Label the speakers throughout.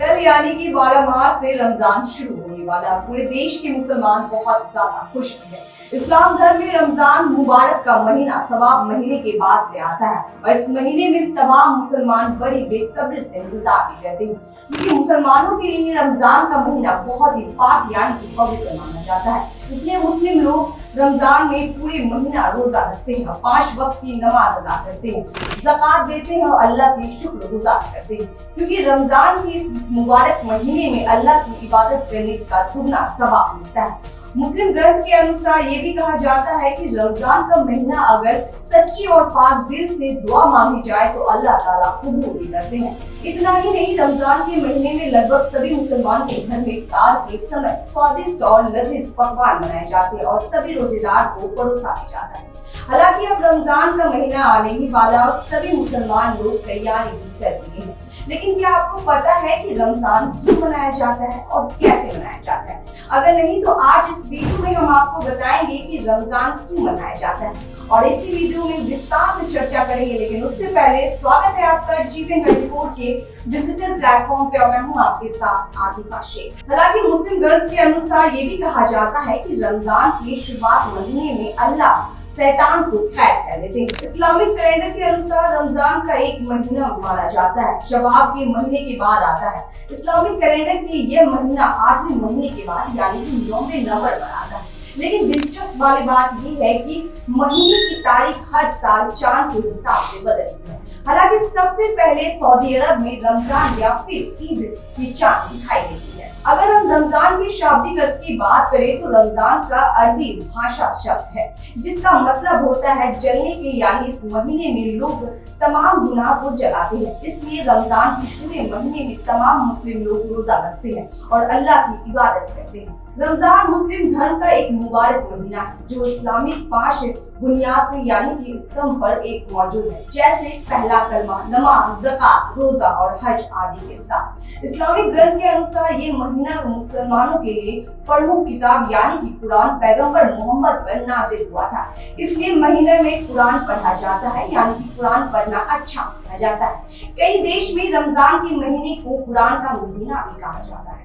Speaker 1: कल यानी कि 12 मार्च से रमजान शुरू होने वाला। पूरे देश के मुसलमान बहुत ज्यादा खुश भी है। इस्लाम धर्म में रमजान मुबारक का महीना सवाब महीने के बाद से आता है और इस महीने में तमाम मुसलमान बड़ी बेसब्री से इंतजार भी करते हैं, क्योंकि मुसलमानों के लिए रमजान का महीना बहुत ही पाक यानी कि पवित्र माना जाता है। इसलिए मुस्लिम लोग रमजान में पूरे महीना रोजा रखते हैं, 5 वक्त की नमाज अदा करते हैं, ज़कात देते हैं और अल्लाह की शुक्रगुजार करते हैं, क्योंकि रमजान के इस मुबारक महीने में अल्लाह की इबादत करने का दुगना सवाब मिलता है। मुस्लिम ग्रंथ के अनुसार ये भी कहा जाता है कि रमजान का महीना अगर सच्ची और पाक दिल से दुआ मांगी जाए तो अल्लाह ताला कबूल भी करते हैं। इतना ही नहीं, रमजान के महीने में लगभग सभी मुसलमान के घर में इफ्तार के समय स्वादिष्ट और लजीज पकवान बनाए जाते हैं और सभी रोजेदार को परोसा भी जाता है। हालांकि अब रमजान का महीना आने ही वाला और सभी मुसलमान लोग तैयारी भी कर रहे हैं, लेकिन क्या आपको पता है कि रमजान क्यों मनाया जाता है और कैसे मनाया जाता है? अगर नहीं तो आज इस वीडियो में हम आपको बताएंगे कि रमजान क्यों मनाया जाता है और इसी वीडियो में विस्तार से चर्चा करेंगे। लेकिन उससे पहले स्वागत है आपका GV24 के डिजिटल प्लेटफॉर्म पे और मैं हूँ आपके साथ आतिफा शेख। हालांकि मुस्लिम ग्रंथ के अनुसार ये भी कहा जाता है कि रमजान की शुरुआत महीने में अल्लाह शैतान को कैद कर लेते हैं। इस्लामिक कैलेंडर के अनुसार रमजान का एक महीना माना जाता है, शवाब के महीने के बाद आता है। इस्लामिक कैलेंडर के यह महीना 8वें महीने के बाद यानी कि 9वें नंबर पर आता है। लेकिन दिलचस्प वाली बात यह है कि महीने की तारीख हर साल चांद के हिसाब से बदलती है। हालांकि सबसे पहले सऊदी अरब में रमजान या फिर ईद की चांद दिखाई देती है। अगर हम रमजान की शाब्दिक अर्थ की बात करें तो रमजान का अरबी भाषा शब्द है जिसका मतलब होता है जलने के, यानी इस महीने में लोग तमाम गुनाह को जलाते हैं। इसलिए रमजान के पूरे महीने में तमाम मुस्लिम लोग रोजा रखते हैं और अल्लाह की इबादत करते हैं। रमजान मुस्लिम धर्म का एक मुबारक महीना है जो इस्लामिक 5 बुनियाद यानी कि स्तंभ पर एक मौजूद है, जैसे पहला कलमा, नमाज, ज़कात, रोजा और हज आदि के साथ। इस्लामिक ग्रंथ के अनुसार ये महीना मुसलमानों के लिए प्रमुख किताब यानी कि कुरान पैगंबर मोहम्मद पर नाज़िल हुआ था। इसलिए महीने में कुरान पढ़ा जाता है, यानी कि कुरान पढ़ना अच्छा माना जाता है। कई देश में रमजान के महीने को कुरान का महीना भी कहा जाता है।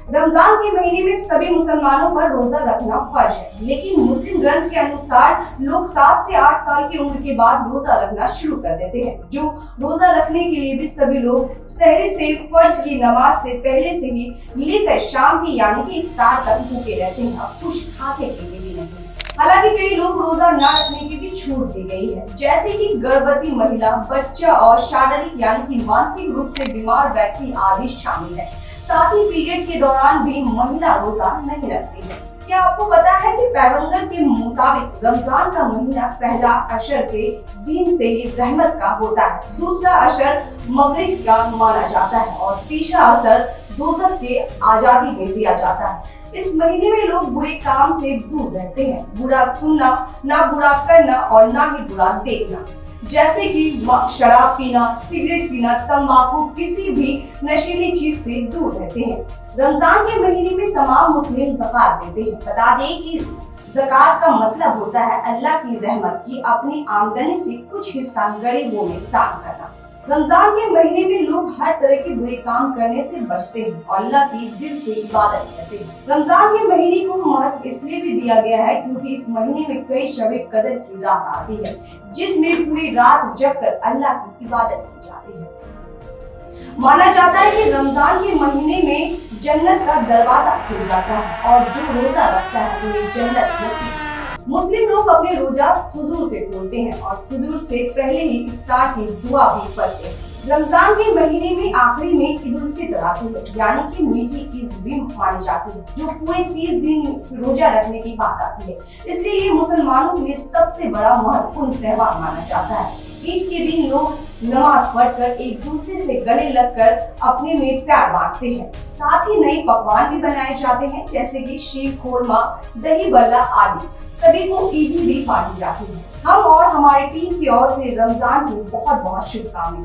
Speaker 1: रमजान के महीने में सभी मुसलमानों पर रोजा रखना फर्ज है, लेकिन मुस्लिम ग्रंथ के अनुसार लोग 7 से 8 साल की उम्र के बाद रोजा रखना शुरू कर देते हैं। जो रोजा रखने के लिए भी सभी लोग सहरी से फर्ज की नमाज से पहले से ही लेकर शाम की यानी कि इफ्तार तक भूखे रहते हैं, कुछ खाते पीते भी नहीं। हालांकि कई लोग रोजा न रखने की भी छूट दी गई है, जैसे कि गर्भवती महिला, बच्चा और शारीरिक यानी कि मानसिक रूप से बीमार व्यक्ति आदि शामिल है। साथ ही पीरियड के दौरान भी महिला रोजा नहीं रखती है। क्या आपको पता है कि पैगंबर के मुताबिक रमजान का महीना पहला अशर के दिन से ही रहमत का होता है, दूसरा अशर मगरिब का माना जाता है और तीसरा अशर दोज़ख के आजादी में दिया जाता है। इस महीने में लोग बुरे काम से दूर रहते हैं, बुरा सुनना, ना बुरा करना और ना ही बुरा देखना, जैसे कि शराब पीना, सिगरेट पीना, तंबाकू, किसी भी नशीली चीज से दूर रहते हैं। रमजान के महीने में तमाम मुस्लिम ज़कात देते हैं। बता दें कि ज़कात का मतलब होता है अल्लाह की रहमत की अपनी आमदनी से कुछ हिस्सा गरीबों में दान करना। रमजान के महीने में लोग हर तरह के बुरे काम करने से बचते हैं और अल्लाह की दिल से इबादत करते हैं। रमजान के महीने को महत्व इसलिए भी दिया गया है क्योंकि इस महीने में कई शब कदर की रात आती है, जिसमें पूरी रात जगकर अल्लाह की इबादत की जाती है। माना जाता है कि रमजान के महीने में जन्नत का दरवाजा खुल जाता है और जो रोजा रखता है उन्हें जन्नत नसीब। मुस्लिम लोग अपने रोजा हुजूर से खोलते हैं और हुजूर से पहले ही इफ्तार की दुआ भी पढ़ते हैं। रमजान के महीने में आखिरी में ईद उल फित्र आती है, यानी कि मीठी ईद भी मानी जाती है, जो पूरे 30 दिन रोजा रखने की बात आती है। इसलिए ये मुसलमानों के लिए सबसे बड़ा महत्वपूर्ण त्योहार माना जाता है। ईद के दिन लोग नमाज पढ़कर एक दूसरे से गले लगकर अपने में प्यार बांटते हैं। साथ ही नए पकवान भी बनाए जाते हैं, जैसे कि शीर खोरमा, दही बल्ला आदि। सभी को ईदी भी बांटी जाती है। हम और हमारी टीम की ओर से रमजान की बहुत बहुत शुभकामनाएं।